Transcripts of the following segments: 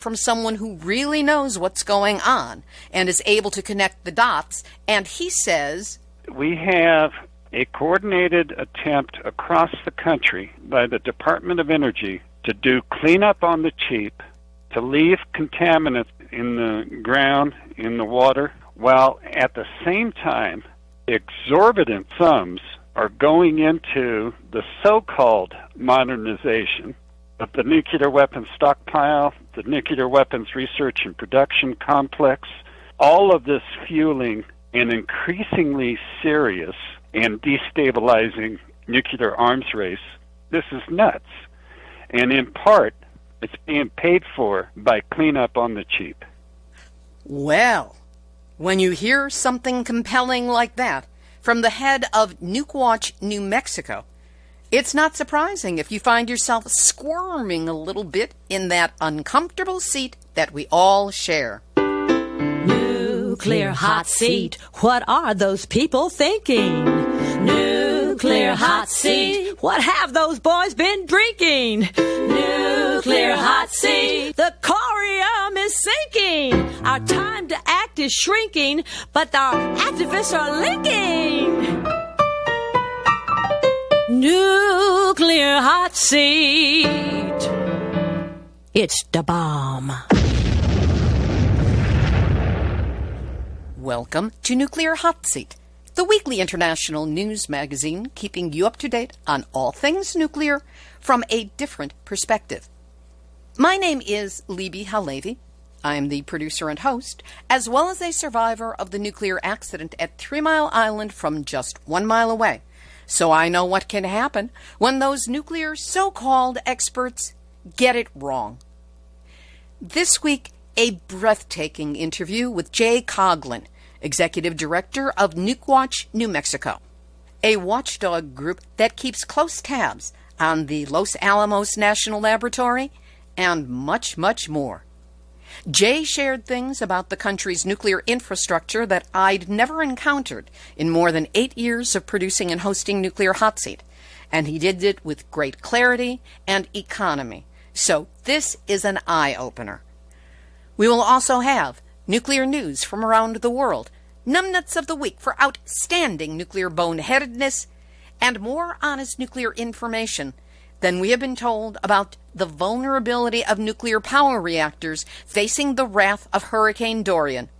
from someone who really knows what's going on and is able to connect the dots. And he says, we have a coordinated attempt across the country by the Department of Energy to do cleanup on the cheap, to leave contaminants in the ground, in the water, while at the same time exorbitant sums are going into the so-called modernization of the nuclear weapons stockpile, the nuclear weapons research and production complex, all of this fueling an increasingly serious and destabilizing nuclear arms race. This is nuts. And in part, it's being paid for by cleanup on the cheap. Well, when you hear something compelling like that from the head of Nukewatch New Mexico, it's not surprising if you find yourself squirming a little bit in that uncomfortable seat that we all share. Nuclear hot seat. What are those people thinking? Nuclear hot seat. What have those boys been drinking? Nuclear hot seat. The corium is sinking. Our time to act is shrinking, but our activists are linking. Nuclear hot seat. It's the bomb. Welcome to Nuclear Hot Seat, the weekly international news magazine keeping you up to date on all things nuclear from a different perspective. My name is Libby Halevi. I'm the producer and host, as well as a survivor of the nuclear accident at 3 Mile Island from just 1 mile away. So I know what can happen when those nuclear so-called experts get it wrong. This week, a breathtaking interview with Jay CoghlAn, Executive Director of Nukewatch New Mexico, a watchdog group that keeps close tabs on the Los Alamos National Laboratory and much, much more. Jay shared things about the country's nuclear infrastructure that I'd never encountered in more than 8 years of producing and hosting Nuclear Hot Seat, and he did it with great clarity and economy. So this is an eye-opener. We will also have nuclear news from around the world, numbnuts of the week for outstanding nuclear boneheadedness, and more honest nuclear information than we have been told about the vulnerability of nuclear power reactors facing the wrath of Hurricane Dorian.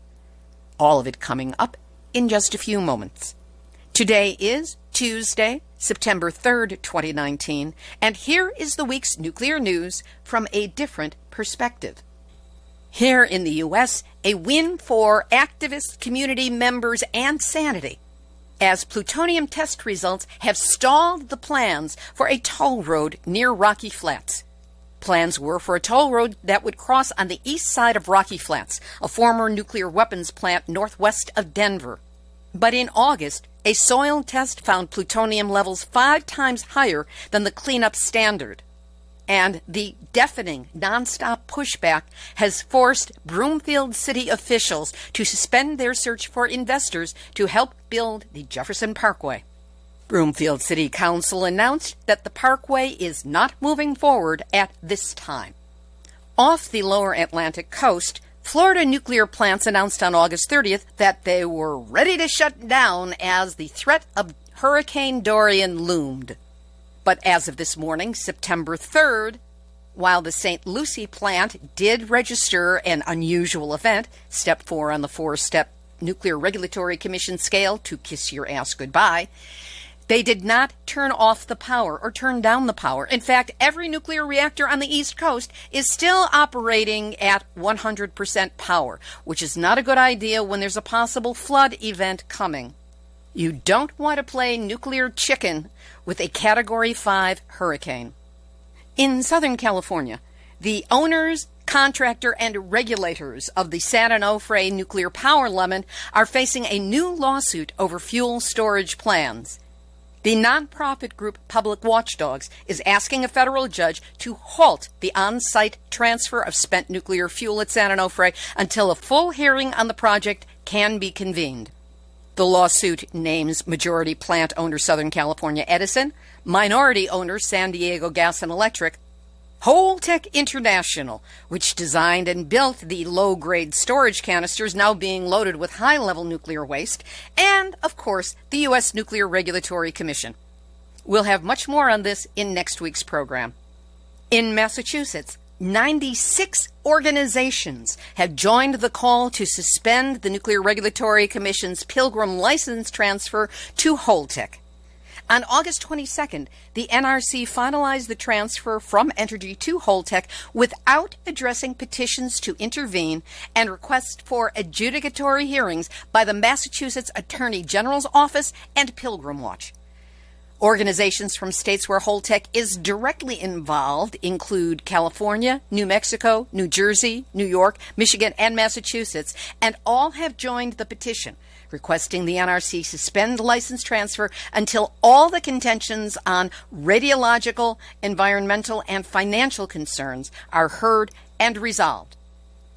All of it coming up in just a few moments. Today is Tuesday, September 3rd, 2019, and here is the week's nuclear news from a different perspective. Here in the U.S., a win for activist community members and sanity, as plutonium test results have stalled the plans for a toll road near Rocky Flats. Plans were for a toll road that would cross on the east side of Rocky Flats, a former nuclear weapons plant northwest of Denver. But in August, a soil test found plutonium levels 5 times higher than the cleanup standard. And the deafening, nonstop pushback has forced Broomfield City officials to suspend their search for investors to help build the Jefferson Parkway. Broomfield City Council announced that the parkway is not moving forward at this time. Off the lower Atlantic coast, Florida nuclear plants announced on August 30th that they were ready to shut down as the threat of Hurricane Dorian loomed. But as of this morning, September 3rd, while the St. Lucie plant did register an unusual event, Step 4 on the 4-step Nuclear Regulatory Commission scale to kiss your ass goodbye, they did not turn off the power or turn down the power. In fact, every nuclear reactor on the East Coast is still operating at 100% power, which is not a good idea when there's a possible flood event coming. You don't want to play nuclear chicken with a Category 5 hurricane. In Southern California, the owners, contractor, and regulators of the San Onofre nuclear power lemon are facing a new lawsuit over fuel storage plans. The nonprofit group Public Watchdogs is asking a federal judge to halt the on-site transfer of spent nuclear fuel at San Onofre until a full hearing on the project can be convened. The lawsuit names majority plant owner Southern California Edison, minority owner San Diego Gas and Electric, Holtec International, which designed and built the low-grade storage canisters now being loaded with high-level nuclear waste, and, of course, the U.S. Nuclear Regulatory Commission. We'll have much more on this in next week's program. In Massachusetts, 96 organizations have joined the call to suspend the Nuclear Regulatory Commission's Pilgrim license transfer to Holtec. On August 22nd, the NRC finalized the transfer from Entergy to Holtec without addressing petitions to intervene and requests for adjudicatory hearings by the Massachusetts Attorney General's Office and Pilgrim Watch. Organizations from states where Holtec is directly involved include California, New Mexico, New Jersey, New York, Michigan, and Massachusetts, and all have joined the petition, requesting the NRC suspend license transfer until all the contentions on radiological, environmental, and financial concerns are heard and resolved.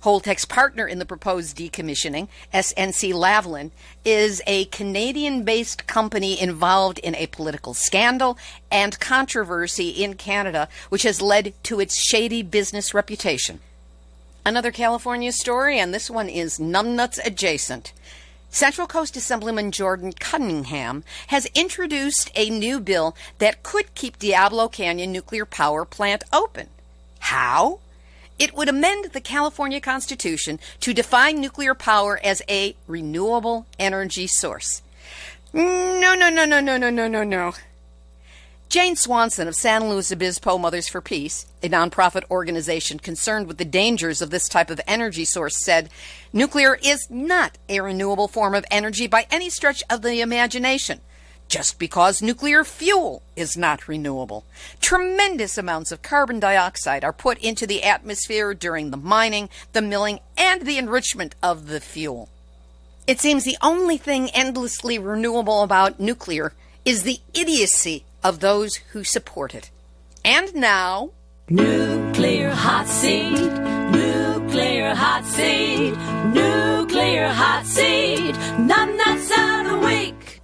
Holtec's partner in the proposed decommissioning, SNC Lavalin, is a Canadian-based company involved in a political scandal and controversy in Canada, which has led to its shady business reputation. Another California story, and this one is numbnuts adjacent. Central Coast Assemblyman Jordan Cunningham has introduced a new bill that could keep Diablo Canyon Nuclear Power Plant open. How? It would amend the California Constitution to define nuclear power as a renewable energy source. No. Jane Swanson of San Luis Obispo Mothers for Peace, a nonprofit organization concerned with the dangers of this type of energy source, said, "Nuclear is not a renewable form of energy by any stretch of the imagination. Just because nuclear fuel is not renewable. Tremendous amounts of carbon dioxide are put into the atmosphere during the mining, the milling, and the enrichment of the fuel. It seems the only thing endlessly renewable about nuclear is the idiocy of those who support it." And now, Nuclear hot seat, nuclear hot seat, nuclear hot seat, numbnuts of the week.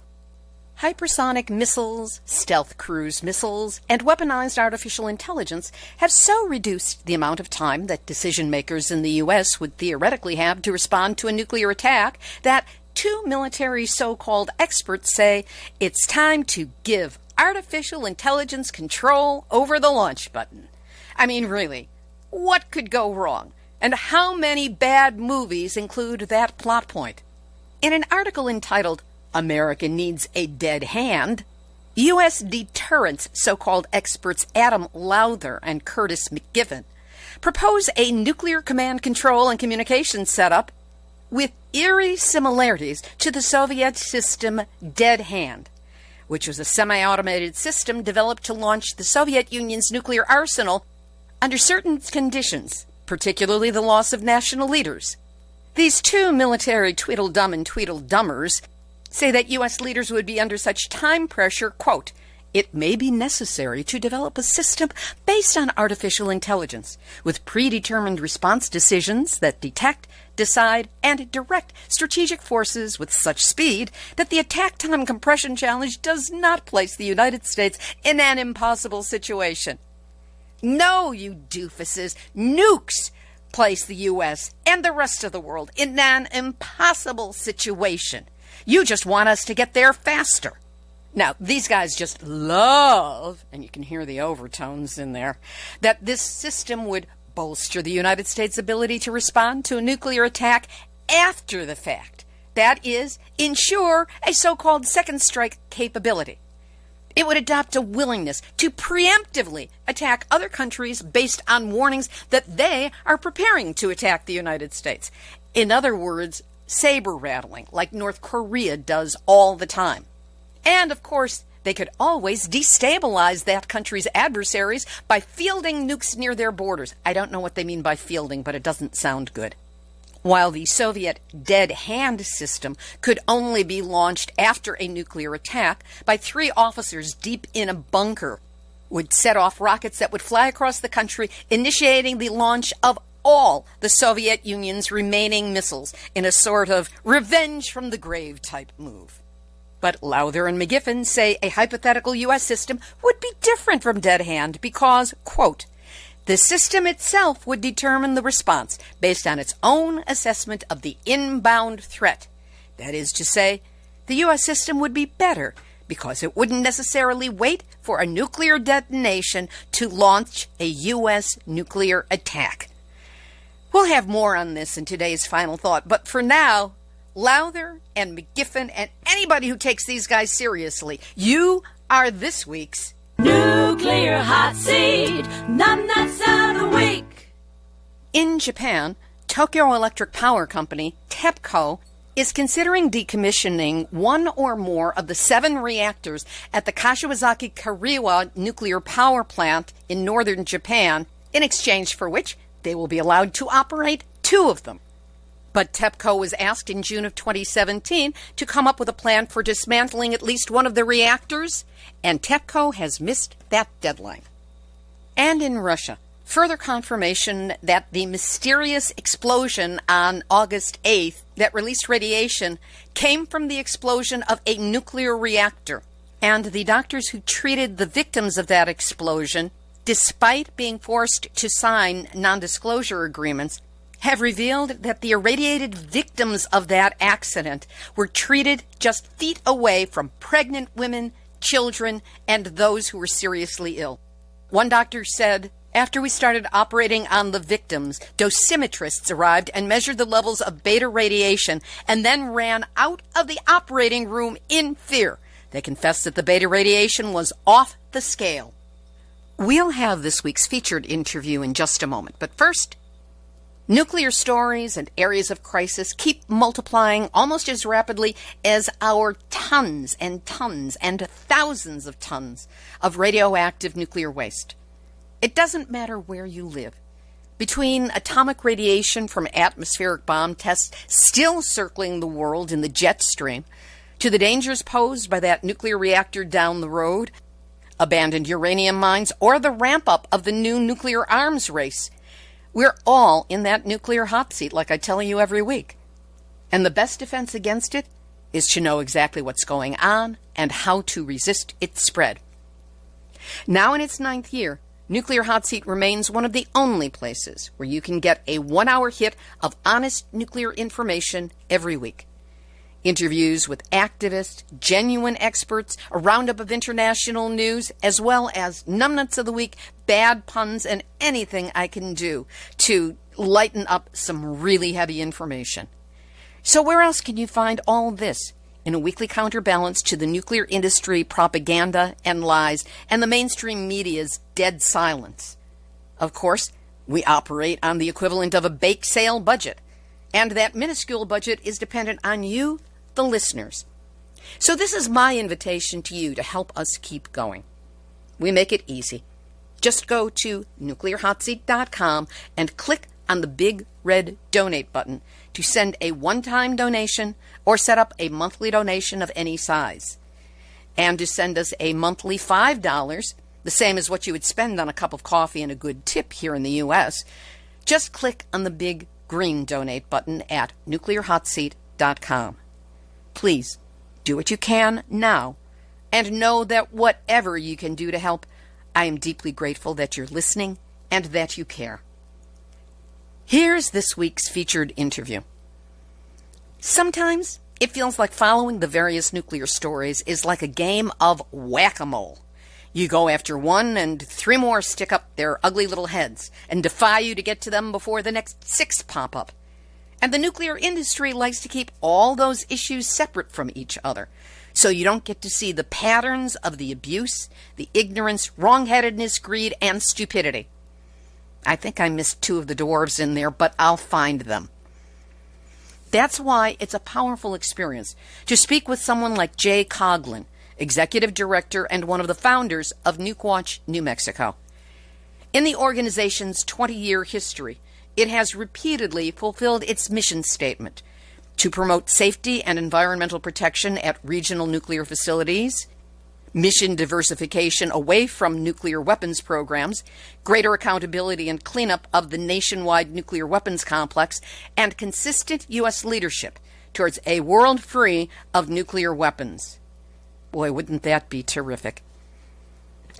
hypersonic missiles, stealth cruise missiles, and weaponized artificial intelligence have so reduced the amount of time that decision makers in the U.S. would theoretically have to respond to a nuclear attack that two military so-called experts say it's time to give artificial intelligence control over the launch button. I mean, really, what could go wrong? And how many bad movies include that plot point? In an article entitled "America Needs a Dead Hand," U.S. deterrence so-called experts Adam Lowther and Curtis McGiffin propose a nuclear command control and communications setup with eerie similarities to the Soviet system Dead Hand, which was a semi-automated system developed to launch the Soviet Union's nuclear arsenal under certain conditions, particularly the loss of national leaders. These two military Tweedledum and Tweedledummers say that U.S. leaders would be under such time pressure, quote, "It may be necessary to develop a system based on artificial intelligence with predetermined response decisions that detect, decide, and direct strategic forces with such speed that the attack time compression challenge does not place the United States in an impossible situation." No, you doofuses, nukes place the U.S. and the rest of the world in an impossible situation. You just want us to get there faster. Now, these guys just love, and you can hear the overtones in there, that this system would bolster the United States' ability to respond to a nuclear attack after the fact. That is, ensure a so-called second strike capability. It would adopt a willingness to preemptively attack other countries based on warnings that they are preparing to attack the United States. In other words, saber rattling, like North Korea does all the time. And, of course, they could always destabilize that country's adversaries by fielding nukes near their borders. I don't know what they mean by fielding, but it doesn't sound good. While the Soviet dead hand system could only be launched after a nuclear attack by three officers deep in a bunker, would set off rockets that would fly across the country, initiating the launch of all the Soviet Union's remaining missiles in a sort of revenge from the grave type move. But Lowther and McGiffin say a hypothetical U.S. system would be different from Dead Hand because, quote, The system itself would determine the response based on its own assessment of the inbound threat. That is to say, the U.S. system would be better because it wouldn't necessarily wait for a nuclear detonation to launch a U.S. nuclear attack. We'll have more on this in today's final thought, but for now, Lowther and McGiffin and anybody who takes these guys seriously, you are this week's Nuclear Hot Seat, Numbnuts of the Week. In Japan, Tokyo Electric Power Company, TEPCO, is considering decommissioning one or more of the 7 reactors at the Kashiwazaki Kariwa nuclear power plant in northern Japan, in exchange for which they will be allowed to operate 2 of them. But TEPCO was asked in June of 2017 to come up with a plan for dismantling at least one of the reactors, and TEPCO has missed that deadline. And in Russia, further confirmation that the mysterious explosion on August 8th that released radiation came from the explosion of a nuclear reactor. And the doctors who treated the victims of that explosion, despite being forced to sign non-disclosure agreements, have revealed that the irradiated victims of that accident were treated just feet away from pregnant women, children, and those who were seriously ill. One doctor said, "After we started operating on the victims, dosimetrists arrived and measured the levels of beta radiation and then ran out of the operating room in fear. They confessed that the beta radiation was off the scale." We'll have this week's featured interview in just a moment, but first, nuclear stories and areas of crisis keep multiplying almost as rapidly as our tons and tons and thousands of tons of radioactive nuclear waste. It doesn't matter where you live. Between atomic radiation from atmospheric bomb tests still circling the world in the jet stream, to the dangers posed by that nuclear reactor down the road, abandoned uranium mines, or the ramp-up of the new nuclear arms race, we're all in that nuclear hot seat, like I tell you every week. And the best defense against it is to know exactly what's going on and how to resist its spread. Now in its 9th year, Nuclear Hot Seat remains one of the only places where you can get a 1-hour hit of honest nuclear information every week. Interviews with activists, genuine experts, a roundup of international news, as well as numbnuts of the week, bad puns, and anything I can do to lighten up some really heavy information. So where else can you find all this in a weekly counterbalance to the nuclear industry propaganda and lies and the mainstream media's dead silence? Of course, we operate on the equivalent of a bake sale budget, and that minuscule budget is dependent on you, the listeners. So this is my invitation to you to help us keep going. We make it easy. Just go to nuclearhotseat.com and click on the big red donate button to send a one-time donation or set up a monthly donation of any size. And to send us a monthly $5, the same as what you would spend on a cup of coffee and a good tip here in the U.S., just click on the big green donate button at nuclearhotseat.com. Please, do what you can now, and know that whatever you can do to help, I am deeply grateful that you're listening and that you care. Here's this week's featured interview. Sometimes it feels like following the various nuclear stories is like a game of whack-a-mole. You go after one and 3 more stick up their ugly little heads and defy you to get to them before the next 6 pop up. And the nuclear industry likes to keep all those issues separate from each other, so you don't get to see the patterns of the abuse, the ignorance, wrong-headedness, greed, and stupidity. I think I missed 2 of the dwarves in there, but I'll find them. That's why it's a powerful experience to speak with someone like Jay CoghlAn, Executive Director and one of the founders of Nukewatch New Mexico. In the organization's 20-year history, it has repeatedly fulfilled its mission statement to promote safety and environmental protection at regional nuclear facilities, mission diversification away from nuclear weapons programs, greater accountability and cleanup of the nationwide nuclear weapons complex, and consistent U.S. leadership towards a world free of nuclear weapons. Boy, wouldn't that be terrific.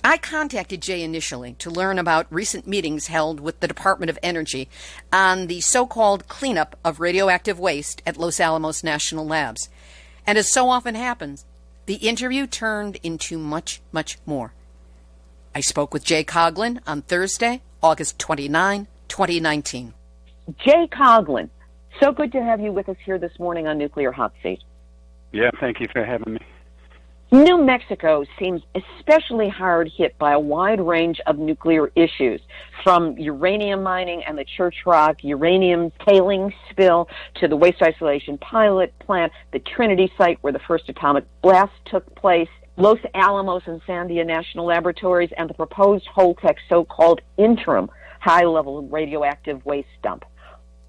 I contacted Jay initially to learn about recent meetings held with the Department of Energy on the so-called cleanup of radioactive waste at Los Alamos National Labs. And as so often happens, the interview turned into much, much more. I spoke with Jay CoghlAn on Thursday, August 29, 2019. Jay CoghlAn, so good to have you with us here this morning on Nuclear Hot Seat. Yeah, thank you for having me. New Mexico seems especially hard hit by a wide range of nuclear issues, from uranium mining and the Church Rock uranium tailings spill to the waste isolation pilot plant, the Trinity site where the first atomic blast took place, Los Alamos and Sandia National Laboratories, and the proposed Holtec so-called interim high-level radioactive waste dump.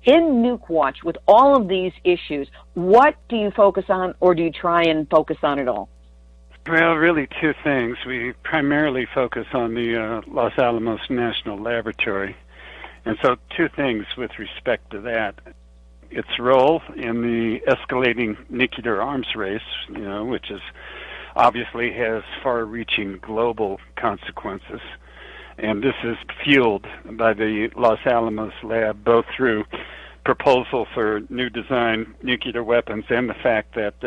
In Nukewatch, with all of these issues, what do you focus on, or do you try and focus on it all? Well, really two things. We primarily focus on the Los Alamos National Laboratory. And so two things with respect to that. Its role in the escalating nuclear arms race, which is obviously has far-reaching global consequences. And this is fueled by the Los Alamos lab, both through proposal for new design nuclear weapons and the fact that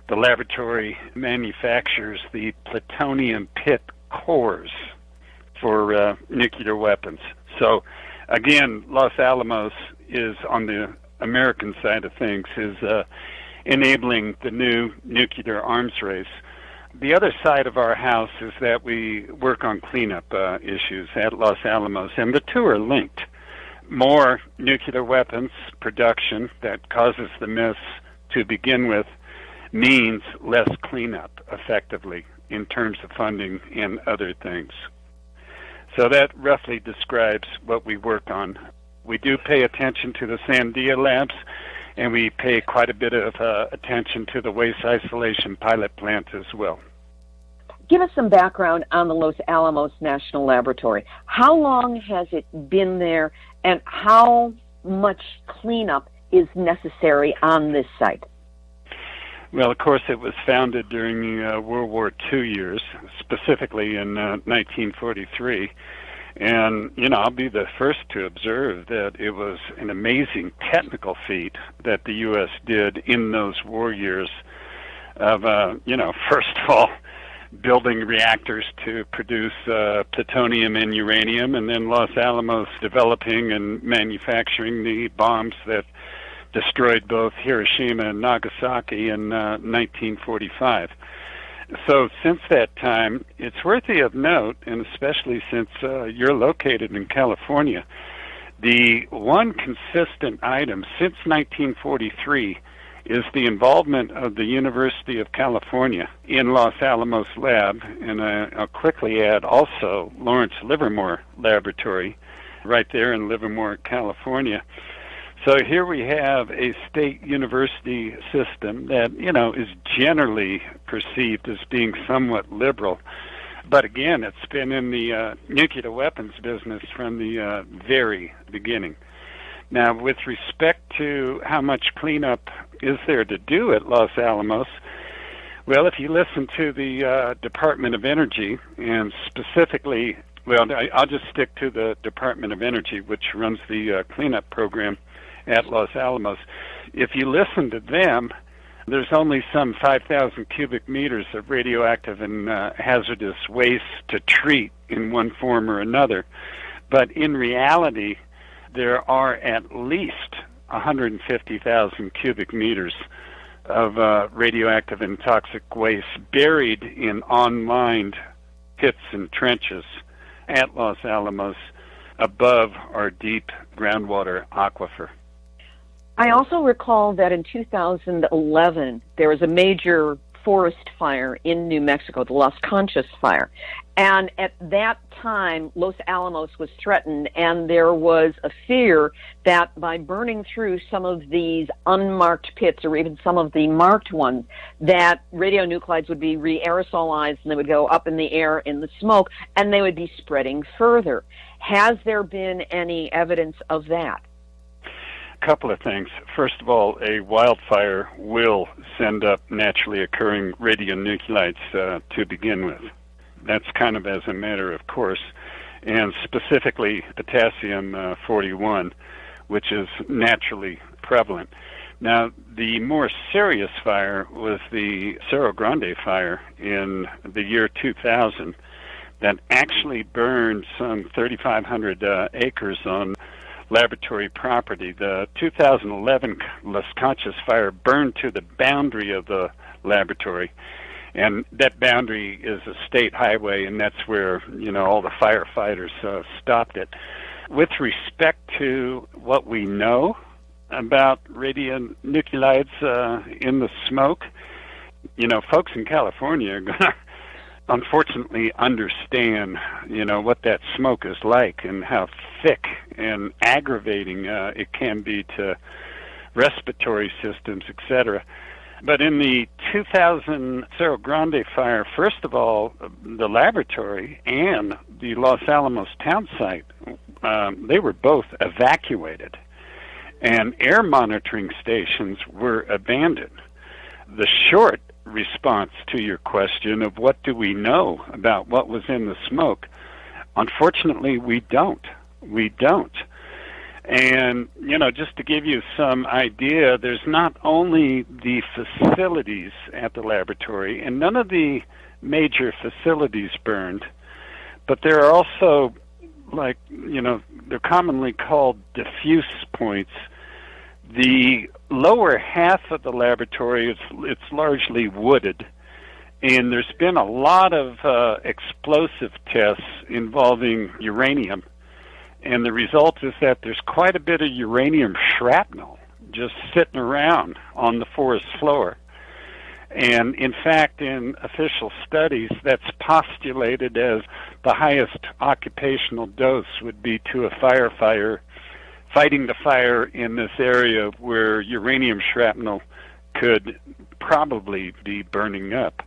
the laboratory manufactures the plutonium pit cores for nuclear weapons. So, again, Los Alamos is, on the American side of things, is enabling the new nuclear arms race. The other side of our house is that we work on cleanup issues at Los Alamos, and the two are linked. More nuclear weapons production that causes the mess to begin with means less cleanup, effectively, in terms of funding and other things. So that roughly describes what we work on. We do pay attention to the Sandia labs, and we pay quite a bit of attention to the waste isolation pilot plant as well. Give us some background on the Los Alamos National Laboratory. How long has it been there, and how much cleanup is necessary on this site? Well, of course, it was founded during the World War II years, specifically in 1943. And, I'll be the first to observe that it was an amazing technical feat that the U.S. did in those war years of, first of all, building reactors to produce plutonium and uranium, and then Los Alamos developing and manufacturing the bombs that destroyed both Hiroshima and Nagasaki in 1945. So since that time, it's worthy of note, and especially since you're located in California, the one consistent item since 1943 is the involvement of the University of California in Los Alamos Lab, and I'll quickly add also Lawrence Livermore Laboratory right there in Livermore, California. So here we have a state university system that, is generally perceived as being somewhat liberal. But again, it's been in the nuclear weapons business from the very beginning. Now, with respect to how much cleanup is there to do at Los Alamos, well, if you listen to the Department of Energy, and specifically, I'll just stick to the Department of Energy, which runs the cleanup program at Los Alamos. If you listen to them, there's only some 5,000 cubic meters of radioactive and hazardous waste to treat in one form or another. But in reality, there are at least 150,000 cubic meters of radioactive and toxic waste buried in unmined pits and trenches at Los Alamos above our deep groundwater aquifer. I also recall that in 2011, there was a major forest fire in New Mexico, the Las Conchas fire. And at that time, Los Alamos was threatened, and there was a fear that by burning through some of these unmarked pits, or even some of the marked ones, that radionuclides would be re-aerosolized, and they would go up in the air in the smoke, and they would be spreading further. Has there been any evidence of that? Couple of things. First of all, a wildfire will send up naturally occurring radionuclides to begin with. That's kind of as a matter of course, and specifically potassium 41, which is naturally prevalent. Now, the more serious fire was the Cerro Grande fire in the year 2000 that actually burned some 3,500 acres on laboratory property. The 2011 Las Conchas fire burned to the boundary of the laboratory, and that boundary is a state highway, and that's where, all the firefighters stopped it. With respect to what we know about radionuclides in the smoke, folks in California are going to unfortunately understand, what that smoke is like and how thick and aggravating it can be to respiratory systems, etc. But in the 2000 Cerro Grande fire, first of all, the laboratory and the Los Alamos town site, they were both evacuated, and air monitoring stations were abandoned. The short response to your question of what do we know about what was in the smoke, unfortunately, we don't. We don't. And, just to give you some idea, there's not only the facilities at the laboratory, and none of the major facilities burned, but there are also, they're commonly called diffuse points. The lower half of the laboratory, it's largely wooded, and there's been a lot of explosive tests involving uranium. And the result is that there's quite a bit of uranium shrapnel just sitting around on the forest floor. And in fact, in official studies, that's postulated as the highest occupational dose would be to a firefighter fighting the fire in this area where uranium shrapnel could probably be burning up.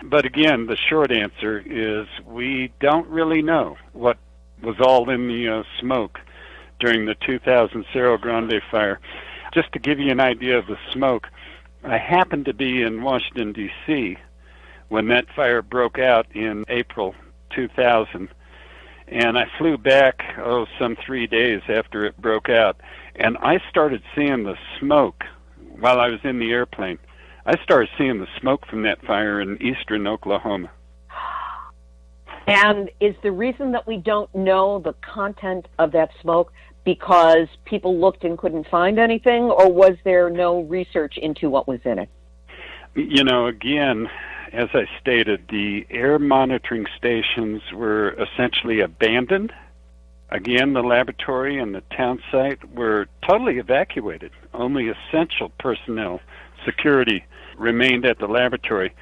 But again, the short answer is we don't really know what was all in the smoke during the 2000 Cerro Grande fire. Just to give you an idea of the smoke, I happened to be in Washington, D.C. when that fire broke out in April 2000, and I flew back, some 3 days after it broke out, and I started seeing the smoke while I was in the airplane. I started seeing the smoke from that fire in eastern Oklahoma. And is the reason that we don't know the content of that smoke because people looked and couldn't find anything, or was there no research into what was in it? Again, as I stated, the air monitoring stations were essentially abandoned. Again, the laboratory and the town site were totally evacuated. Only essential personnel, security, remained at the laboratory.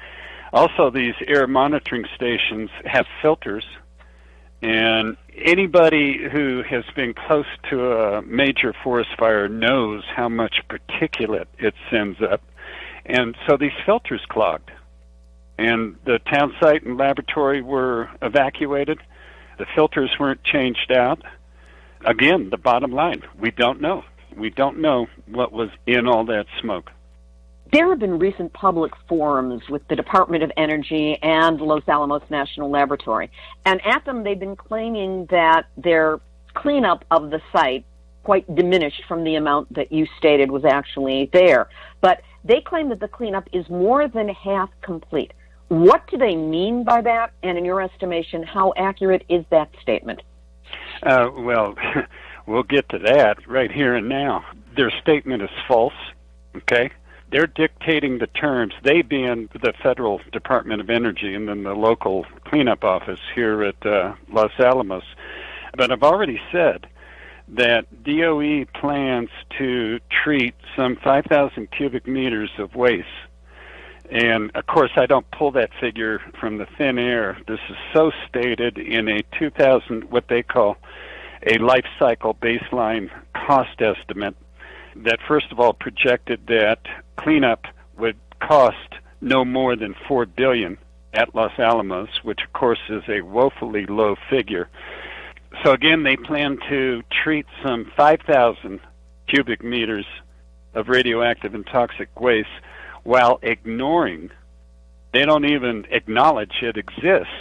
Also, these air monitoring stations have filters, and anybody who has been close to a major forest fire knows how much particulate it sends up. And so these filters clogged. And the town site and laboratory were evacuated. The filters weren't changed out. Again, the bottom line, we don't know. We don't know what was in all that smoke. There have been recent public forums with the Department of Energy and Los Alamos National Laboratory, and at them they've been claiming that their cleanup of the site quite diminished from the amount that you stated was actually there. But they claim that the cleanup is more than half complete. What do they mean by that, and in your estimation, how accurate is that statement? Well, we'll get to that right here and now. Their statement is false, okay? They're dictating the terms, they being the Federal Department of Energy and then the local cleanup office here at Los Alamos. But I've already said that DOE plans to treat some 5,000 cubic meters of waste. And, of course, I don't pull that figure from the thin air. This is so stated in a 2000, what they call a life cycle baseline cost estimate, that first of all projected that cleanup would cost no more than $4 billion at Los Alamos, which of course is a woefully low figure. So again, they plan to treat some 5,000 cubic meters of radioactive and toxic waste while ignoring, they don't even acknowledge it exists,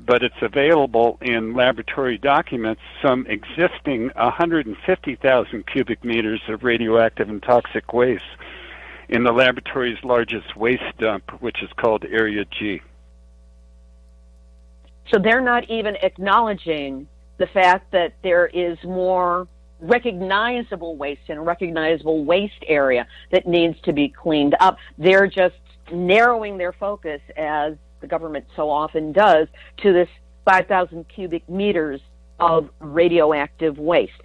but it's available in laboratory documents, some existing 150,000 cubic meters of radioactive and toxic waste in the laboratory's largest waste dump, which is called Area G. So they're not even acknowledging the fact that there is more recognizable waste in a recognizable waste area that needs to be cleaned up. They're just narrowing their focus, as the government so often does, to this 5,000 cubic meters of radioactive waste.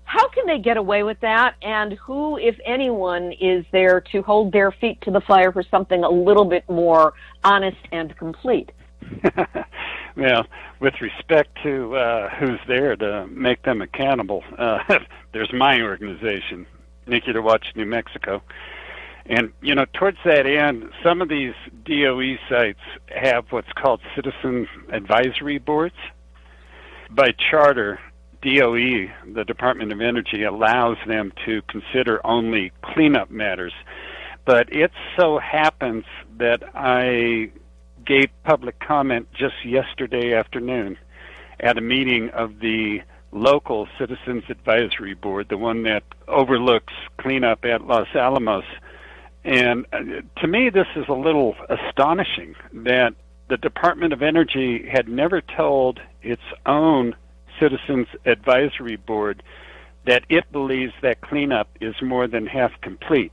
How can they get away with that? And who, if anyone, is there to hold their feet to the fire for something a little bit more honest and complete? Well, with respect to who's there to make them accountable, there's my organization, Nuclear Watch New Mexico. And, towards that end, some of these DOE sites have what's called citizen advisory boards. By charter, DOE, the Department of Energy, allows them to consider only cleanup matters. But it so happens that I gave public comment just yesterday afternoon at a meeting of the local Citizens Advisory Board, the one that overlooks cleanup at Los Alamos. And to me, this is a little astonishing that the Department of Energy had never told its own Citizens Advisory Board that it believes that cleanup is more than half complete.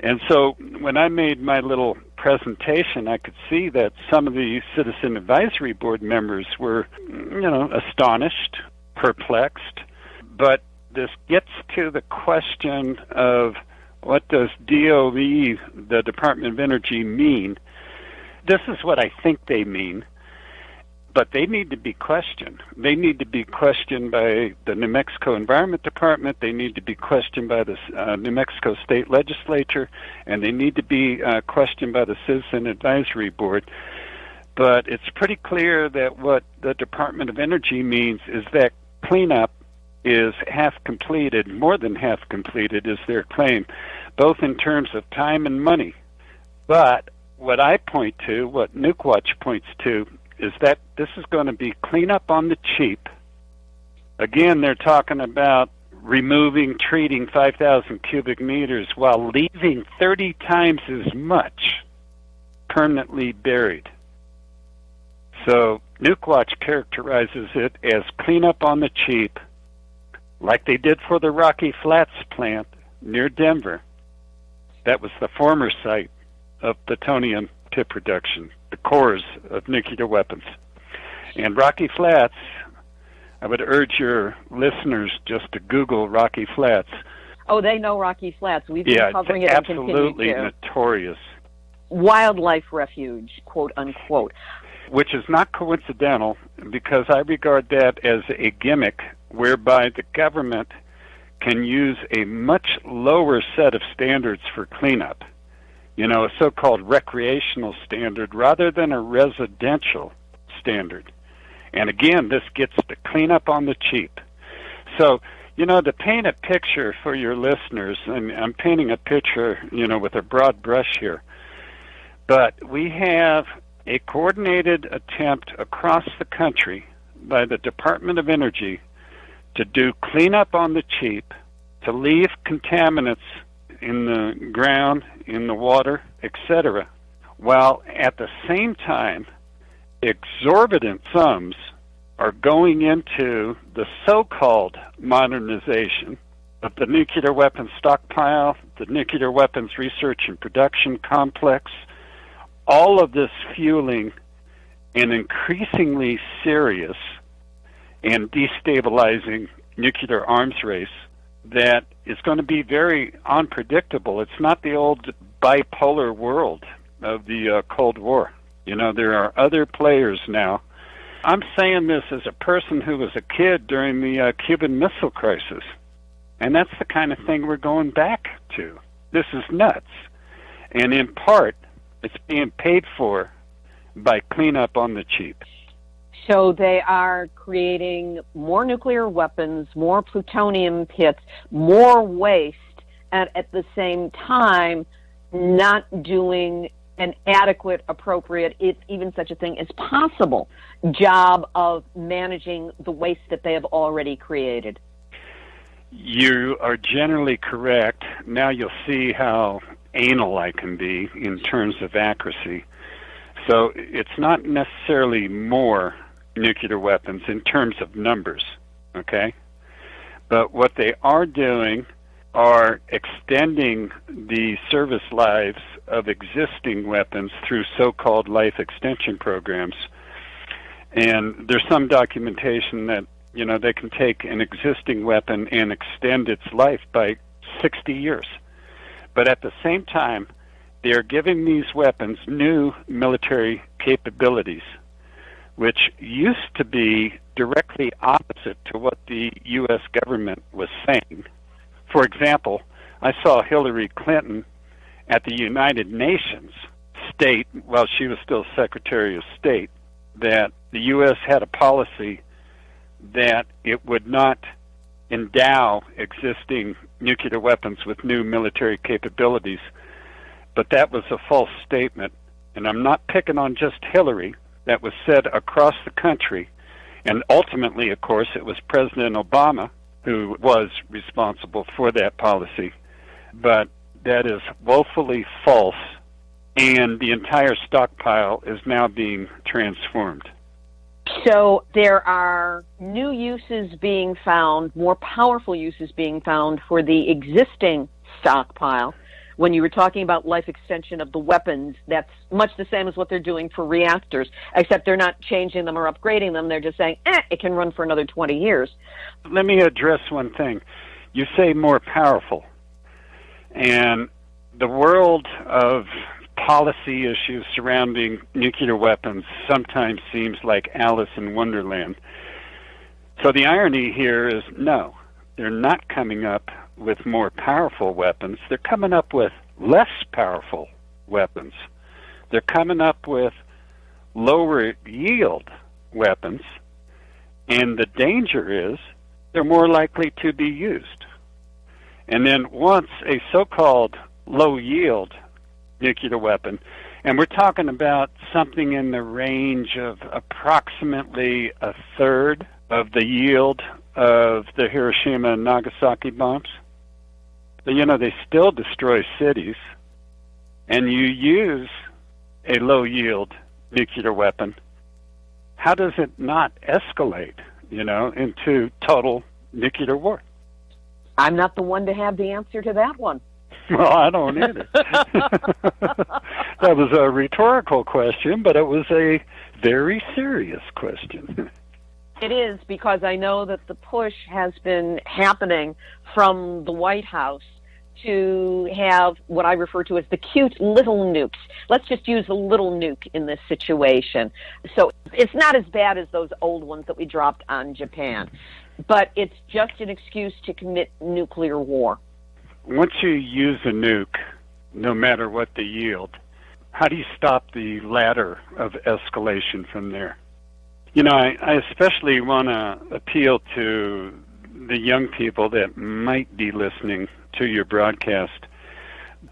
And so when I made my little presentation, I could see that some of the Citizen Advisory Board members were, astonished, perplexed. But this gets to the question of, what does DOE, the Department of Energy, mean? This is what I think they mean, but they need to be questioned. They need to be questioned by the New Mexico Environment Department, they need to be questioned by the New Mexico State Legislature, and they need to be questioned by the Citizen Advisory Board. But it's pretty clear that what the Department of Energy means is that cleanup is half completed, more than half completed is their claim, both in terms of time and money. But what I point to, what Nukewatch points to, is that this is going to be cleanup on the cheap. Again, they're talking about treating 5,000 cubic meters while leaving 30 times as much permanently buried. So Nukewatch characterizes it as cleanup on the cheap, like they did for the Rocky Flats plant near Denver. That was the former site of plutonium tip production, the cores of nuclear weapons. And Rocky Flats, I would urge your listeners just to Google Rocky Flats. Oh, they know Rocky Flats. We've been covering it and continue to. Absolutely notorious. Wildlife refuge, quote unquote. Which is not coincidental, because I regard that as a gimmick whereby the government can use a much lower set of standards for cleanup, a so-called recreational standard rather than a residential standard. And again, this gets to cleanup on the cheap. So, to paint a picture for your listeners, and I'm painting a picture, with a broad brush here, but we have a coordinated attempt across the country by the Department of Energy to do cleanup on the cheap, to leave contaminants in the ground, in the water, etc., while at the same time exorbitant sums are going into the so-called modernization of the nuclear weapons stockpile, the nuclear weapons research and production complex, all of this fueling an increasingly serious and destabilizing nuclear arms race that is going to be very unpredictable. It's not the old bipolar world of the Cold War. There are other players now. I'm saying this as a person who was a kid during the Cuban Missile Crisis, and that's the kind of thing we're going back to. This is nuts. And in part, it's being paid for by cleanup on the cheap. So they are creating more nuclear weapons, more plutonium pits, more waste, and at the same time not doing an adequate, appropriate, if even such a thing is possible, job of managing the waste that they have already created? You are generally correct. Now you'll see how anal I can be in terms of accuracy. So it's not necessarily more nuclear weapons in terms of numbers, okay? But what they are doing are extending the service lives of existing weapons through so-called life extension programs. And there's some documentation that, you know, they can take an existing weapon and extend its life by 60 years. But at the same time, they are giving these weapons new military capabilities, which used to be directly opposite to what the U.S. government was saying. For example, I saw Hillary Clinton at the United Nations state, while she was still Secretary of State, that the U.S. had a policy that it would not endow existing nuclear weapons with new military capabilities. But that was a false statement, and I'm not picking on just Hillary. That was said across the country, and ultimately, of course, it was President Obama who was responsible for that policy. But that is woefully false, and the entire stockpile is now being transformed. So there are new uses being found, more powerful uses being found for the existing stockpile. When you were talking about life extension of the weapons, that's much the same as what they're doing for reactors, except they're not changing them or upgrading them. They're just saying, it can run for another 20 years. Let me address one thing. You say more powerful. And the world of policy issues surrounding nuclear weapons sometimes seems like Alice in Wonderland. So the irony here is, no, they're not coming up with more powerful weapons. They're coming up with less powerful weapons. They're coming up with lower yield weapons, and the danger is they're more likely to be used. And then once a so-called low yield nuclear weapon, and we're talking about something in the range of approximately a third of the yield of the Hiroshima and Nagasaki bombs. But, you know, they still destroy cities, and you use a low-yield nuclear weapon. How does it not escalate, you know, into total nuclear war? I'm not the one to have the answer to that one. Well, I don't either. That was a rhetorical question, but it was a very serious question. It is, because I know that the push has been happening from the White House to have what I refer to as the cute little nukes. Let's just use a little nuke in this situation. So it's not as bad as those old ones that we dropped on Japan, but it's just an excuse to commit nuclear war. Once you use a nuke, no matter what the yield, how do you stop the ladder of escalation from there? You know, I especially want to appeal to the young people that might be listening to your broadcast.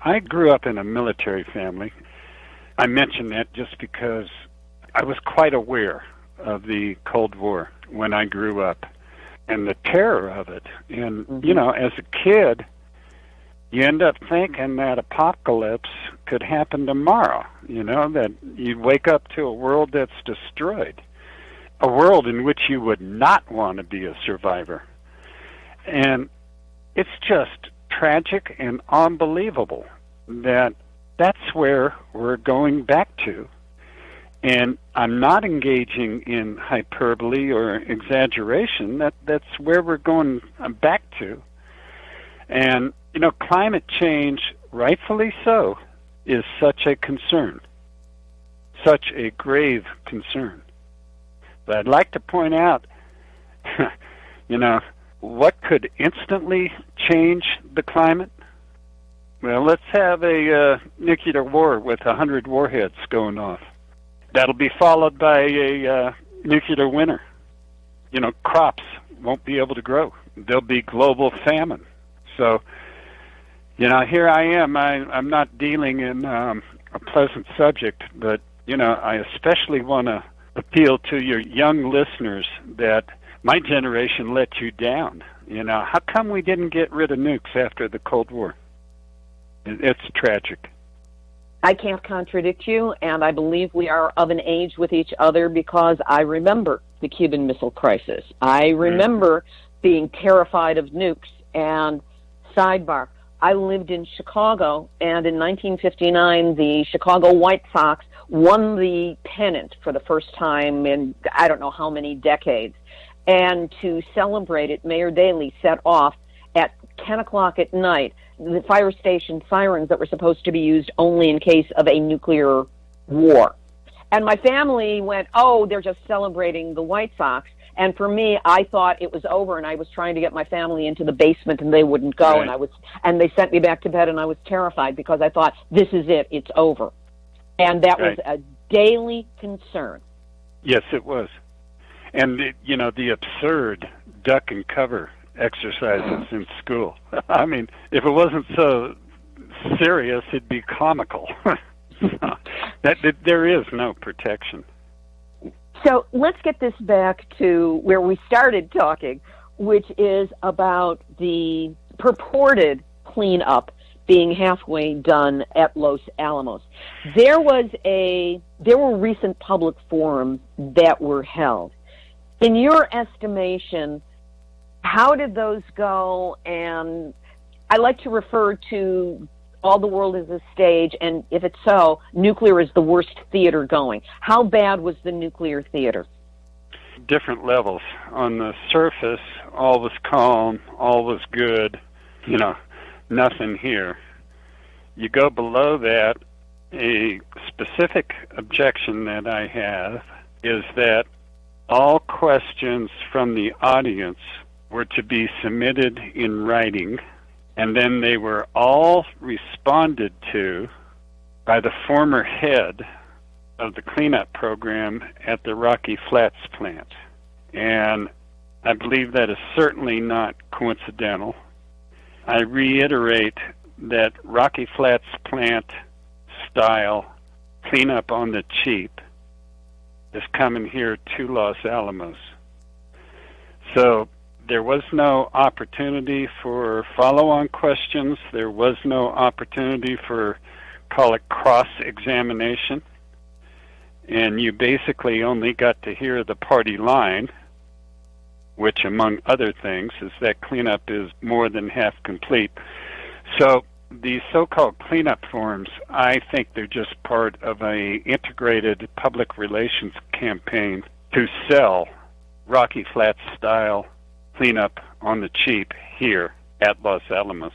I grew up in a military family. I mention that just because I was quite aware of the Cold War when I grew up and the terror of it. And, you know, as a kid, you end up thinking that apocalypse could happen tomorrow, you know, that you'd wake up to a world that's destroyed, a world in which you would not want to be a survivor. And it's just tragic and unbelievable that that's where we're going back to. And I'm not engaging in hyperbole or exaggeration. That's where we're going back to. And, you know, climate change, rightfully so, is such a concern, such a grave concern. But I'd like to point out, you know, what could instantly change the climate? Well, let's have a nuclear war with 100 warheads going off. That'll be followed by a nuclear winter. You know, crops won't be able to grow. There'll be global famine. So, you know, here I am. I'm not dealing in a unpleasant subject, but, I especially want to appeal to your young listeners that my generation let you down. How come we didn't get rid of nukes after the Cold War? It's tragic. I can't contradict you, and I believe we are of an age with each other because I remember the Cuban Missile Crisis. I remember being terrified of nukes. And sidebar, I lived in Chicago, and in 1959, the Chicago White Sox won the pennant for the first time in I don't know how many decades. And to celebrate it, Mayor Daley set off at 10 o'clock at night the fire station sirens that were supposed to be used only in case of a nuclear war. And my family went, oh, they're just celebrating the White Sox. And for me, I thought it was over, and I was trying to get my family into the basement, and they wouldn't go. Right. And they sent me back to bed, and I was terrified because I thought, this is it, it's over. And that was a daily concern. Yes, it was. And, the absurd duck and cover exercises in school. I mean, if it wasn't so serious, it'd be comical. that there is no protection. So let's get this back to where we started talking, which is about the purported cleanup being halfway done at Los Alamos. There were recent public forums that were held. In your estimation, how did those go? And I like to refer to all the world as a stage, and if it's so, nuclear is the worst theater going. How bad was the nuclear theater? Different levels. On the surface, all was calm, all was good, nothing here. You go below that, a specific objection that I have is that all questions from the audience were to be submitted in writing, and then they were all responded to by the former head of the cleanup program at the Rocky Flats plant. And I believe that is certainly not coincidental. I reiterate that Rocky Flats plant style cleanup on the cheap is coming here to Los Alamos. So there was no opportunity for follow-on questions. There was no opportunity for, call it, cross-examination. And you basically only got to hear the party line, which, among other things, is that cleanup is more than half complete. So the so-called cleanup forms, I think they're just part of an integrated public relations campaign to sell Rocky Flats style cleanup on the cheap here at Los Alamos.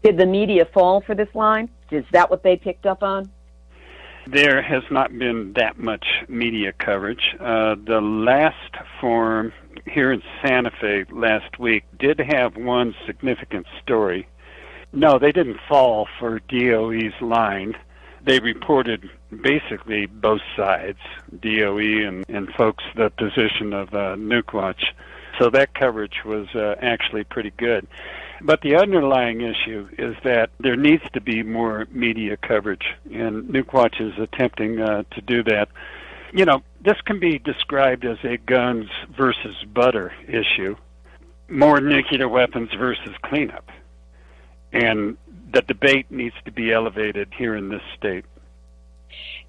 Did the media fall for this line? Is that what they picked up on? There has not been that much media coverage. The last forum here in Santa Fe last week did have one significant story. No, they didn't fall for DOE's line. They reported basically both sides, DOE and folks, the position of Nukewatch. So that coverage was actually pretty good. But the underlying issue is that there needs to be more media coverage, and Nukewatch is attempting to do that. This can be described as a guns versus butter issue, more nuclear weapons versus cleanup. And the debate needs to be elevated here in this state.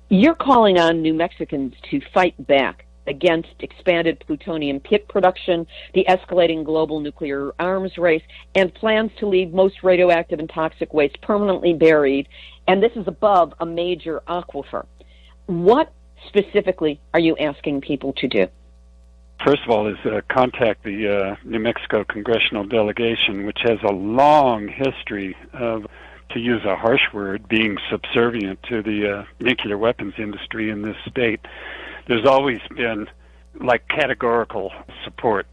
You're calling on New Mexicans to fight back against expanded plutonium pit production, the escalating global nuclear arms race, and plans to leave most radioactive and toxic waste permanently buried, and this is above a major aquifer. What specifically are you asking people to do? First of all is contact the New Mexico congressional delegation, which has a long history of, to use a harsh word, being subservient to the nuclear weapons industry in this state. There's always been, categorical support.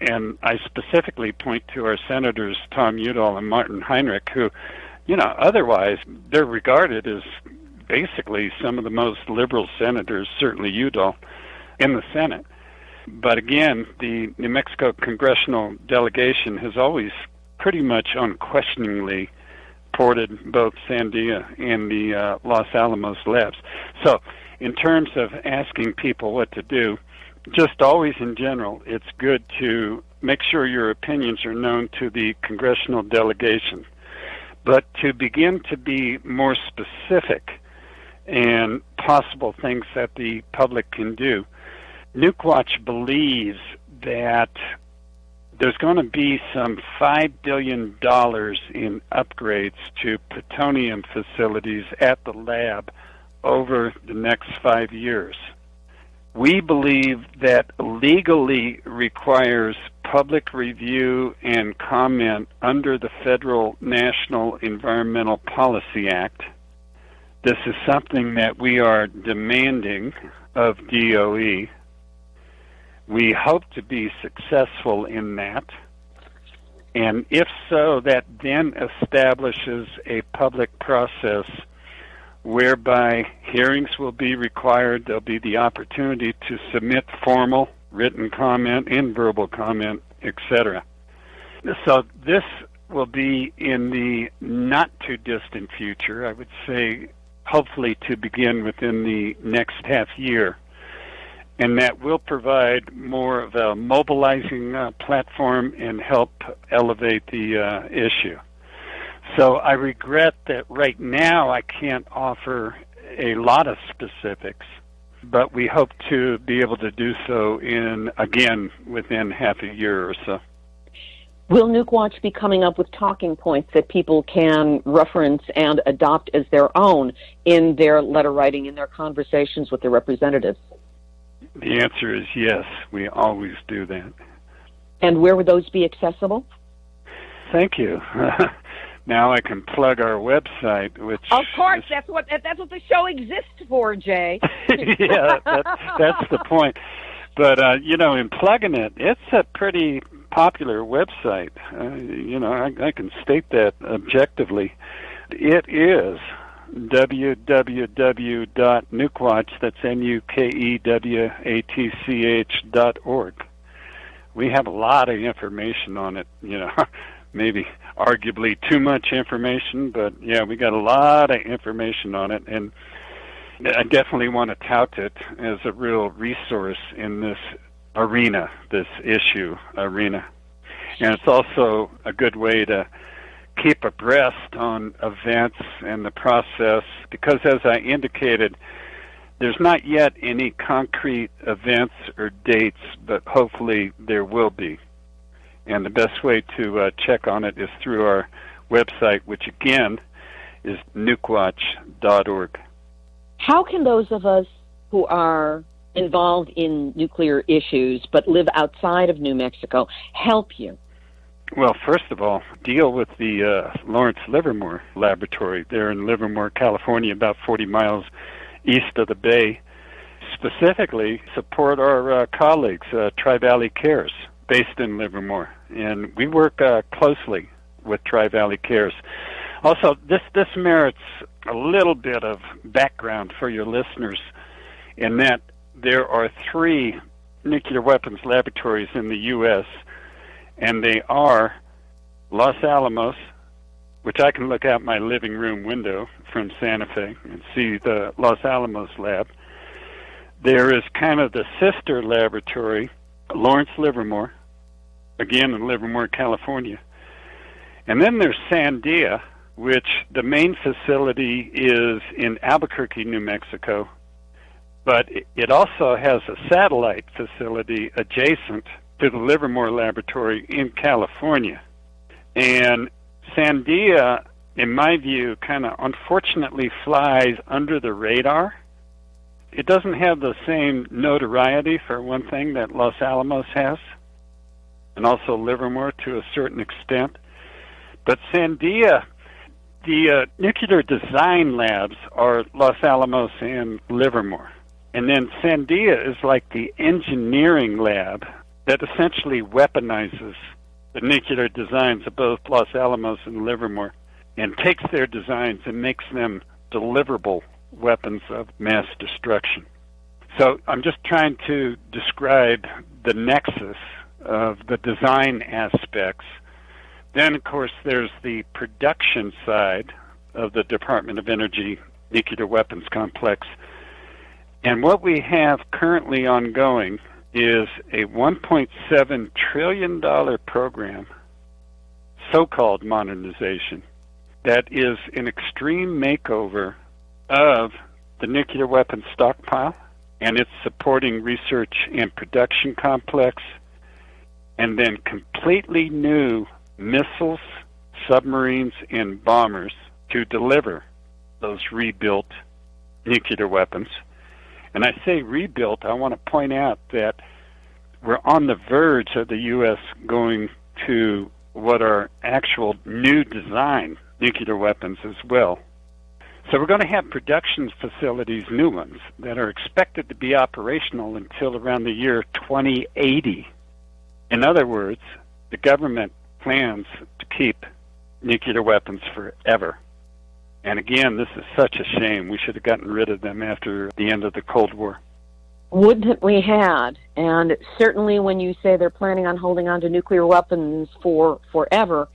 And I specifically point to our senators, Tom Udall and Martin Heinrich, who, otherwise they're regarded as basically some of the most liberal senators, certainly Udall, in the Senate. But again, the New Mexico congressional delegation has always pretty much unquestioningly supported both Sandia and the Los Alamos labs. So in terms of asking people what to do, just always in general, it's good to make sure your opinions are known to the congressional delegation. But to begin to be more specific and possible things that the public can do, Nukewatch believes that there's going to be some $5 billion in upgrades to plutonium facilities at the lab over the next 5 years. We believe that legally requires public review and comment under the Federal National Environmental Policy Act. This is something that we are demanding of DOE. We hope to be successful in that. And if so, that then establishes a public process whereby hearings will be required. There'll be the opportunity to submit formal written comment and verbal comment, etc. So this will be in the not-too-distant future, I would say, hopefully to begin within the next half year. And that will provide more of a mobilizing platform and help elevate the issue. So I regret that right now I can't offer a lot of specifics, but we hope to be able to do so within half a year or so. Will Nukewatch be coming up with talking points that people can reference and adopt as their own in their letter writing, in their conversations with their representatives? The answer is yes. We always do that. And where would those be accessible? Thank you. Now I can plug our website, which of course that's what the show exists for, Jay. Yeah, that's the point. But in plugging it, it's a pretty popular website. I can state that objectively. It is www.nukewatch, that's NUKEWATCH.org. We have a lot of information on it, maybe arguably too much information, but yeah, we got a lot of information on it, and I definitely want to tout it as a real resource in this arena, this issue arena. And it's also a good way to keep abreast on events and the process, because as I indicated, there's not yet any concrete events or dates, but hopefully there will be. And the best way to check on it is through our website, which again is nukewatch.org. How can those of us who are involved in nuclear issues but live outside of New Mexico help you? Well, first of all, deal with the Lawrence Livermore Laboratory there in Livermore, California, about 40 miles east of the Bay. Specifically, support our colleagues, Tri-Valley Cares, based in Livermore. And we work closely with Tri-Valley Cares. Also, this merits a little bit of background for your listeners in that there are 3 nuclear weapons laboratories in the U.S., and they are Los Alamos, which I can look out my living room window from Santa Fe and see the Los Alamos lab. There is kind of the sister laboratory, Lawrence Livermore, again in Livermore, California. And then there's Sandia, which the main facility is in Albuquerque, New Mexico, but it also has a satellite facility adjacent to the Livermore Laboratory in California. And Sandia, in my view, kind of unfortunately flies under the radar. It doesn't have the same notoriety, for one thing, that Los Alamos has, and also Livermore to a certain extent. But Sandia, the nuclear design labs are Los Alamos and Livermore. And then Sandia is like the engineering lab that essentially weaponizes the nuclear designs of both Los Alamos and Livermore and takes their designs and makes them deliverable weapons of mass destruction. So I'm just trying to describe the nexus of the design aspects Then, of course, there's the production side of the Department of Energy nuclear weapons complex. And what we have currently ongoing is a $1.7 trillion program, so-called modernization, that is an extreme makeover of the nuclear weapons stockpile and its supporting research and production complex, and then completely new missiles, submarines, and bombers to deliver those rebuilt nuclear weapons. And I say rebuilt, I want to point out that we're on the verge of the U.S. going to what are actual new design nuclear weapons as well. So we're going to have production facilities, new ones, that are expected to be operational until around the year 2080. In other words, the government plans to keep nuclear weapons forever. And again, this is such a shame. We should have gotten rid of them after the end of the Cold War. Wouldn't we had? And certainly when you say they're planning on holding on to nuclear weapons for forever,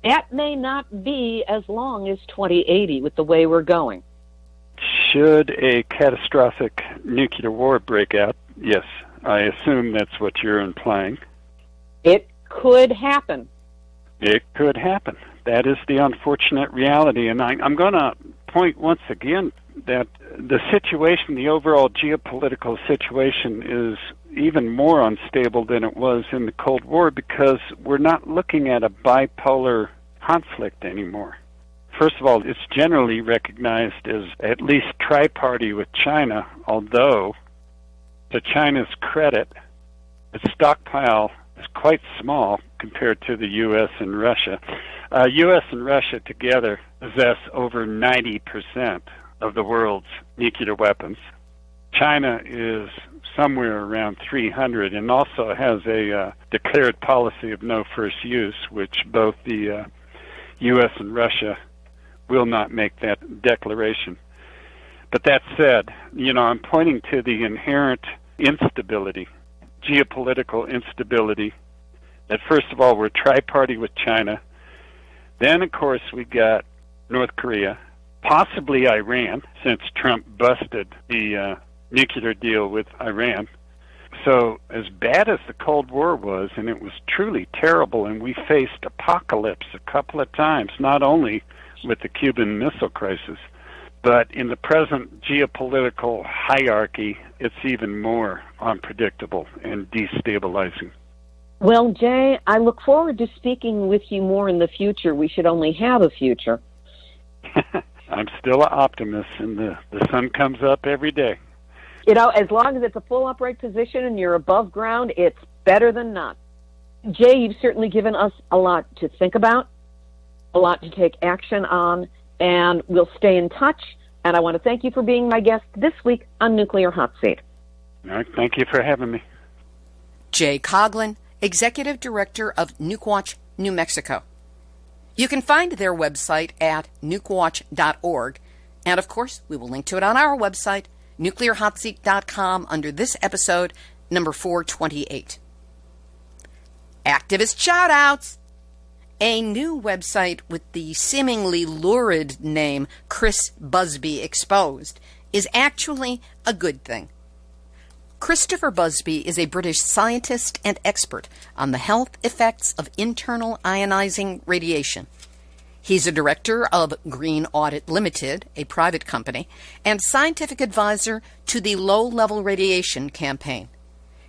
that may not be as long as 2080 with the way we're going. Should a catastrophic nuclear war break out, yes, I assume that's what you're implying. It could happen. It could happen. That is the unfortunate reality. And I'm going to point once again that the situation, the overall geopolitical situation, is even more unstable than it was in the Cold War because we're not looking at a bipolar conflict anymore. First of all, it's generally recognized as at least tri-party with China, although, to China's credit, its stockpile is quite small compared to the U.S. and Russia. U.S. and Russia together possess over 90% of the world's nuclear weapons. China is somewhere around 300 and also has a declared policy of no first use, which both the U.S. and Russia will not make that declaration. But that said, I'm pointing to the inherent instability, geopolitical instability, that first of all, we're tri-party with China. Then, of course, we got North Korea, possibly Iran, since Trump busted the nuclear deal with Iran. So as bad as the Cold War was, and it was truly terrible, and we faced apocalypse a couple of times, not only with the Cuban Missile Crisis, but in the present geopolitical hierarchy, it's even more unpredictable and destabilizing. Well, Jay, I look forward to speaking with you more in the future. We should only have a future. I'm still an optimist, and the sun comes up every day. As long as it's a full upright position and you're above ground, it's better than not. Jay, you've certainly given us a lot to think about, a lot to take action on, and we'll stay in touch. And I want to thank you for being my guest this week on Nuclear Hot Seat. All right, thank you for having me. Jay CoghlAn, Executive Director of Nukewatch, New Mexico. You can find their website at nukewatch.org, and of course, we will link to it on our website, nuclearhotseat.com, under this episode, number 428. Activist shout-outs! A new website with the seemingly lurid name Chris Busby Exposed is actually a good thing. Christopher Busby is a British scientist and expert on the health effects of internal ionizing radiation. He's a director of Green Audit Limited, a private company, and scientific advisor to the Low Level Radiation Campaign.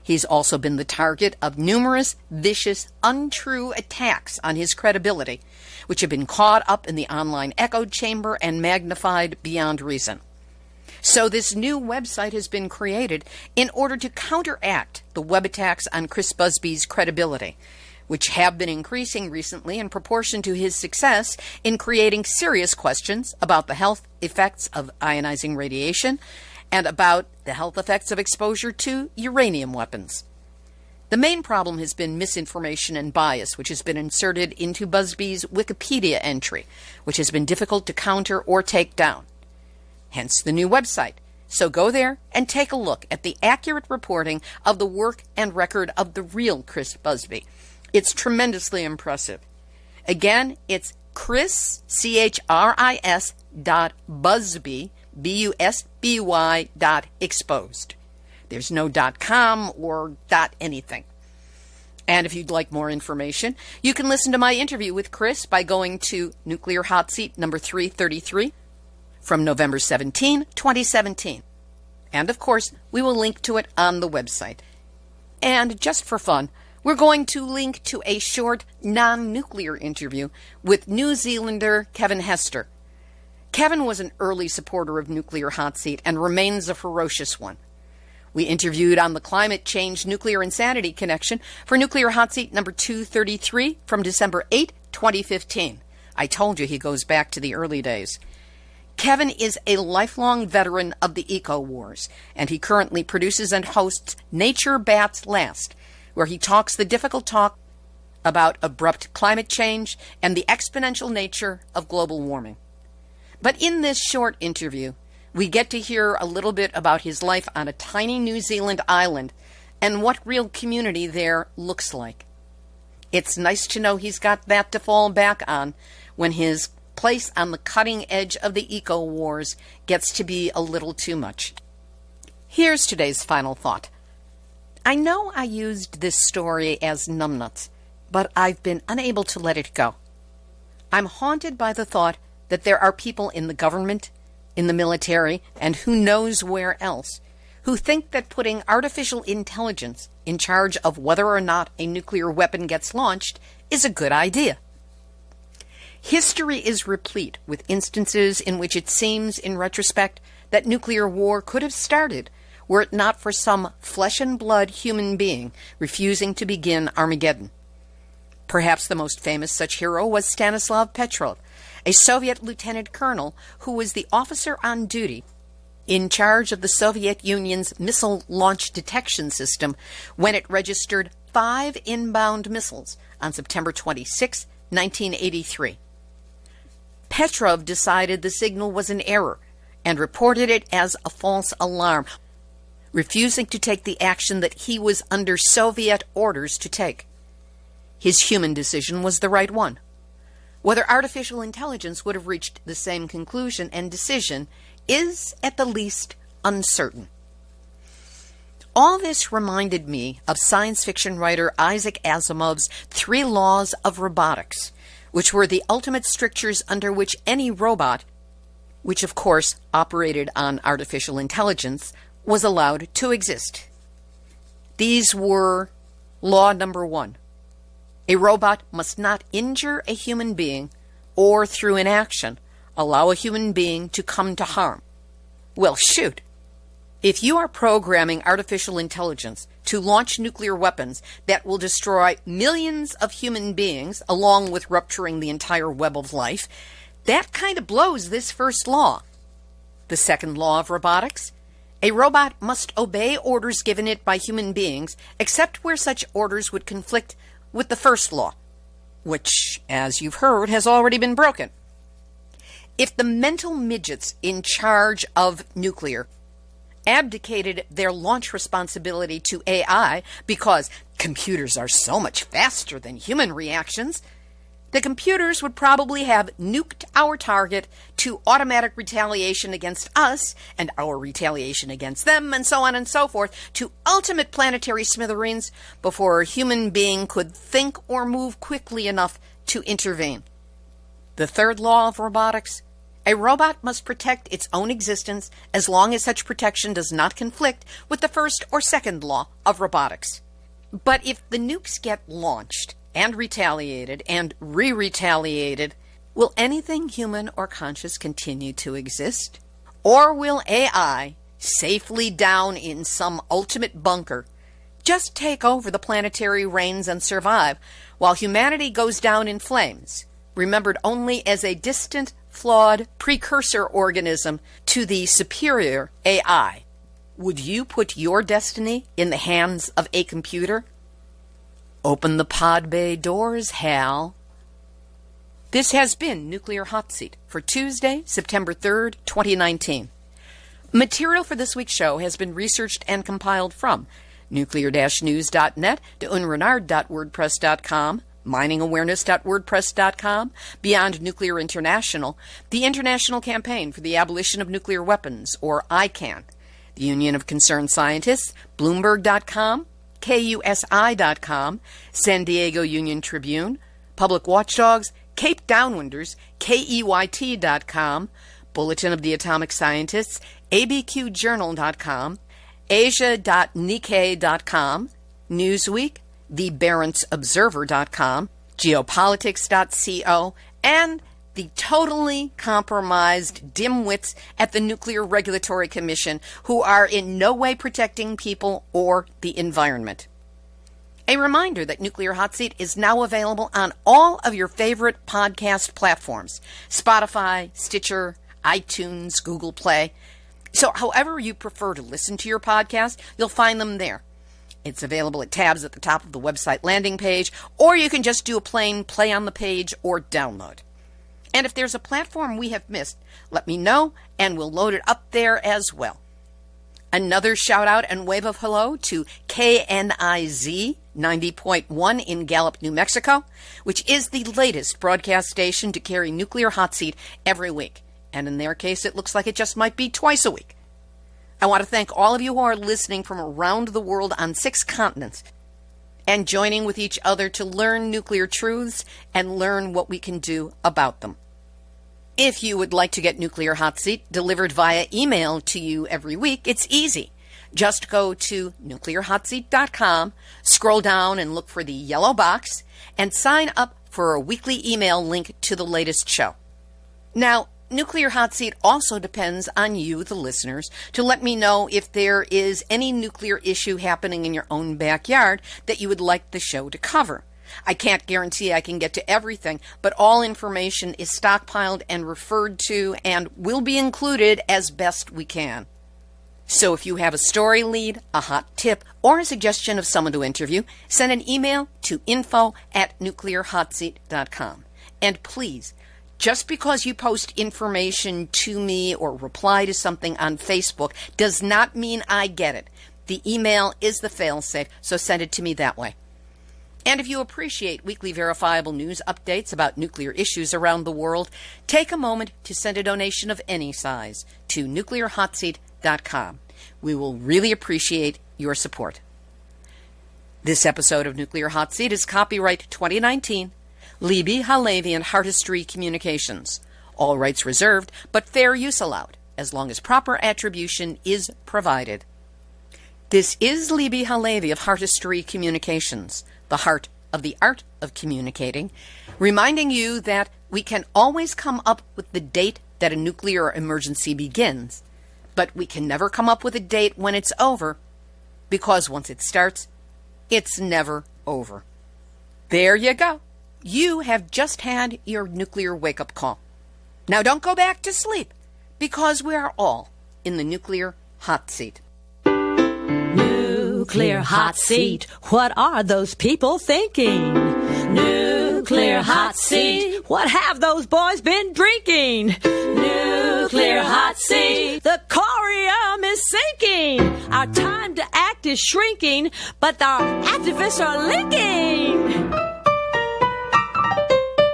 He's also been the target of numerous vicious, untrue attacks on his credibility, which have been caught up in the online echo chamber and magnified beyond reason. So this new website has been created in order to counteract the web attacks on Chris Busby's credibility, which have been increasing recently in proportion to his success in creating serious questions about the health effects of ionizing radiation and about the health effects of exposure to uranium weapons. The main problem has been misinformation and bias, which has been inserted into Busby's Wikipedia entry, which has been difficult to counter or take down. Hence the new website. So go there and take a look at the accurate reporting of the work and record of the real Chris Busby. It's tremendously impressive. Again, it's Chris, CHRIS .busby, BUSBY .exposed. There's no .com or .anything. And if you'd like more information, you can listen to my interview with Chris by going to Nuclear Hot Seat number 333 from November 17, 2017. And of course, we will link to it on the website. And just for fun, we're going to link to a short non-nuclear interview with New Zealander Kevin Hester. Kevin was an early supporter of Nuclear Hot Seat and remains a ferocious one. We interviewed on the climate change nuclear insanity connection for Nuclear Hot Seat number 233 from December 8, 2015. I told you he goes back to the early days. Kevin is a lifelong veteran of the eco-wars, and he currently produces and hosts Nature Bats Last, where he talks the difficult talk about abrupt climate change and the exponential nature of global warming. But in this short interview, we get to hear a little bit about his life on a tiny New Zealand island and what real community there looks like. It's nice to know he's got that to fall back on when his place on the cutting edge of the eco-wars gets to be a little too much. Here's today's final thought. I know I used this story as numbnuts, but I've been unable to let it go. I'm haunted by the thought that there are people in the government, in the military, and who knows where else, who think that putting artificial intelligence in charge of whether or not a nuclear weapon gets launched is a good idea. History is replete with instances in which it seems, in retrospect, that nuclear war could have started were it not for some flesh-and-blood human being refusing to begin Armageddon. Perhaps the most famous such hero was Stanislav Petrov, a Soviet lieutenant colonel who was the officer on duty in charge of the Soviet Union's missile launch detection system when it registered 5 inbound missiles on September 26, 1983. Petrov decided the signal was an error and reported it as a false alarm, refusing to take the action that he was under Soviet orders to take. His human decision was the right one. Whether artificial intelligence would have reached the same conclusion and decision is, at the least, uncertain. All this reminded me of science fiction writer Isaac Asimov's 3 laws of robotics, which were the ultimate strictures under which any robot, which of course operated on artificial intelligence, was allowed to exist. These were law number 1. A robot must not injure a human being or, through inaction, allow a human being to come to harm. Well, shoot. If you are programming artificial intelligence to launch nuclear weapons that will destroy millions of human beings, along with rupturing the entire web of life, that kind of blows this first law. The second law of robotics: a robot must obey orders given it by human beings, except where such orders would conflict with the first law, which, as you've heard, has already been broken. If the mental midgets in charge of nuclear abdicated their launch responsibility to AI because computers are so much faster than human reactions, the computers would probably have nuked our target to automatic retaliation against us and our retaliation against them, and so on and so forth, to ultimate planetary smithereens before a human being could think or move quickly enough to intervene. The third law of robotics: a robot must protect its own existence as long as such protection does not conflict with the first or second law of robotics. But if the nukes get launched and retaliated and re-retaliated, will anything human or conscious continue to exist? Or will AI, safely down in some ultimate bunker, just take over the planetary reins and survive while humanity goes down in flames, remembered only as a distant, flawed precursor organism to the superior AI? Would you put your destiny in the hands of a computer? Open the pod bay doors, Hal. This has been Nuclear Hot Seat for Tuesday, September 3rd, 2019. Material for this week's show has been researched and compiled from nuclear-news.net to unrenard.wordpress.com, miningawareness.wordpress.com, Beyond Nuclear International, the International Campaign for the Abolition of Nuclear Weapons, or ICAN, the Union of Concerned Scientists, Bloomberg.com, KUSI.com, San Diego Union Tribune, Public Watchdogs, Cape Downwinders, KEYT.com, Bulletin of the Atomic Scientists, ABQJournal.com, Asia.Nikkei.com, Newsweek, TheBarentsObserver.com, Geopolitics.co, and the totally compromised dimwits at the Nuclear Regulatory Commission who are in no way protecting people or the environment. A reminder that Nuclear Hot Seat is now available on all of your favorite podcast platforms: Spotify, Stitcher, iTunes, Google Play. So however you prefer to listen to your podcast, you'll find them there. It's available at tabs at the top of the website landing page, or you can just do a plain play on the page or download. And if there's a platform we have missed, let me know, and we'll load it up there as well. Another shout out and wave of hello to KNIZ 90.1 in Gallup, New Mexico, which is the latest broadcast station to carry Nuclear Hot Seat every week. And in their case, it looks like it just might be twice a week. I want to thank all of you who are listening from around the world on 6 continents and joining with each other to learn nuclear truths and learn what we can do about them. If you would like to get Nuclear Hot Seat delivered via email to you every week, it's easy. Just go to nuclearhotseat.com, scroll down and look for the yellow box, and sign up for a weekly email link to the latest show. Now, Nuclear Hot Seat also depends on you, the listeners, to let me know if there is any nuclear issue happening in your own backyard that you would like the show to cover. I can't guarantee I can get to everything, but all information is stockpiled and referred to and will be included as best we can. So if you have a story lead, a hot tip, or a suggestion of someone to interview, send an email to info@nuclearhotseat.com. And please, just because you post information to me or reply to something on Facebook does not mean I get it. The email is the failsafe, so send it to me that way. And if you appreciate weekly verifiable news updates about nuclear issues around the world, take a moment to send a donation of any size to nuclearhotseat.com. We will really appreciate your support. This episode of Nuclear Hot Seat is copyright 2019, Libby Halevi and Heartistry Communications. All rights reserved, but fair use allowed, as long as proper attribution is provided. This is Libby Halevi of Heartistry Communications, the heart of the art of communicating, reminding you that we can always come up with the date that a nuclear emergency begins, but we can never come up with a date when it's over, because once it starts, it's never over. There you go. You have just had your nuclear wake-up call. Now don't go back to sleep, because we are all in the Nuclear Hot Seat. Nuclear Hot Seat, what are those people thinking? Nuclear Hot Seat, what have those boys been drinking? Nuclear Hot Seat, the corium is sinking. Our time to act is shrinking, but our activists are linking.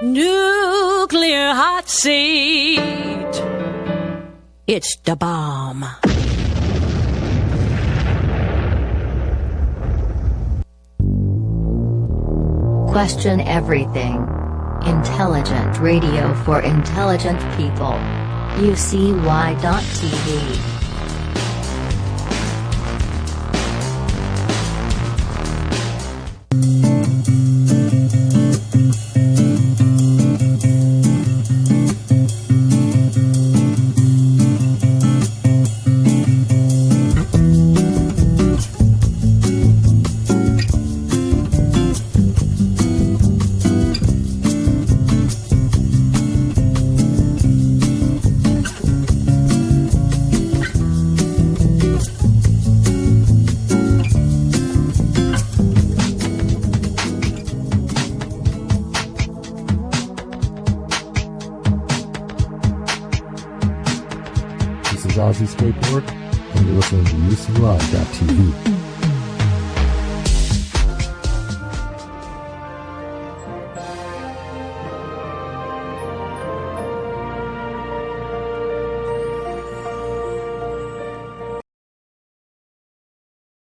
Nuclear Hot Seat, it's the bomb. Question everything. Intelligent radio for intelligent people. UCY.TV. Ozzy Skateboard, and you're listening to UCY.TV.